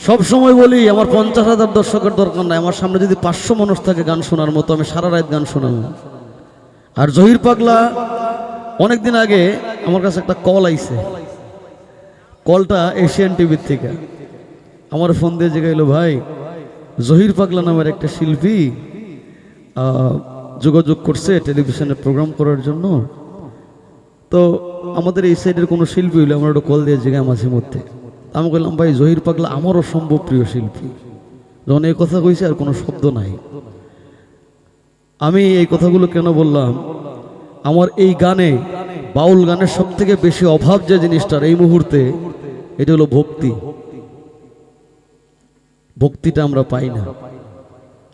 সব সময় বলি আমার 50,000 দর্শকের দরকার নাই, আমার সামনে যদি 500 মানুষ থাকে গান শোনার মতো, আমি সারা রাত গান শোনাবো। আর জহির পাগলা অনেকদিন আগে আমার কাছে একটা কল আইছে, কলটা এশিয়ান টিভির থেকে। আমার ফোন দিয়ে জিজ্ঞাইলো, ভাই জহির পাগলা নামের একটা শিল্পী যোগাযোগ করছে টেলিভিশনে প্রোগ্রাম করার জন্য, তো আমাদের এই সাইডের কোনো শিল্পী হইলে আমরা একটা কল দিয়ে জিজ্ঞাসা মাঝে মধ্যে। আমি বললাম, ভাই জহির পাগলা আমারও সম্ভব প্রিয় শিল্পী। যখন এই কথা কইছে আর কোনো শব্দ নাই। আমি এই কথাগুলো কেন বললাম, আমার এই গানে, বাউল গানের সব থেকে বেশি অভাব যে জিনিসটার এই মুহূর্তে, এটা হলো ভক্তি। ভক্তিটা আমরা পাই না,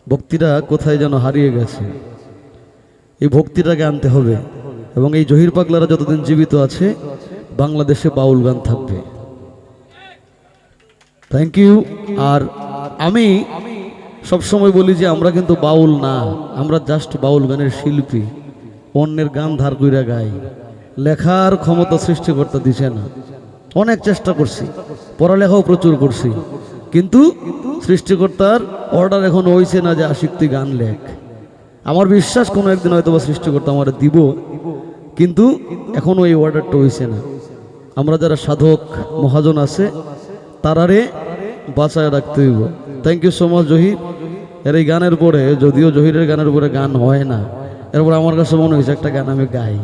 ভক্তিটা কোথায় যেন হারিয়ে গেছে। এই ভক্তিটাকে আনতে হবে, এবং এই জহির পাগলারা যতদিন জীবিত আছে বাংলাদেশে বাউল গান থাকবে। Thank you. আর আমি সবসময় বলি যে আমরা কিন্তু বাউল না, আমরা জাস্ট বাউল গানের শিল্পী। অন্যের গান ধার কইরা গাই, লেখার ক্ষমতা সৃষ্টিকর্তা দিছে না। অনেক চেষ্টা করছি, পড়ালেখাও প্রচুর করছি, কিন্তু সৃষ্টিকর্তার অর্ডার এখন হইছে না যে আশিক তুই গান লেখ। আমার বিশ্বাস কোনো একদিন হয়তো বা সৃষ্টিকর্তা আমার দিব, কিন্তু এখনো এই অর্ডারটা হইছে না। আমরা যারা সাধক মহাজন আছে তারারে বাঁচায় রাখতে হইব। Thank you so much Zahir. এর এই গানের পরে, যদিও জহিরের গানের পরে গান হয় না, এরপর আমার কাছে মনে হয়েছে একটা গান আমি গাই।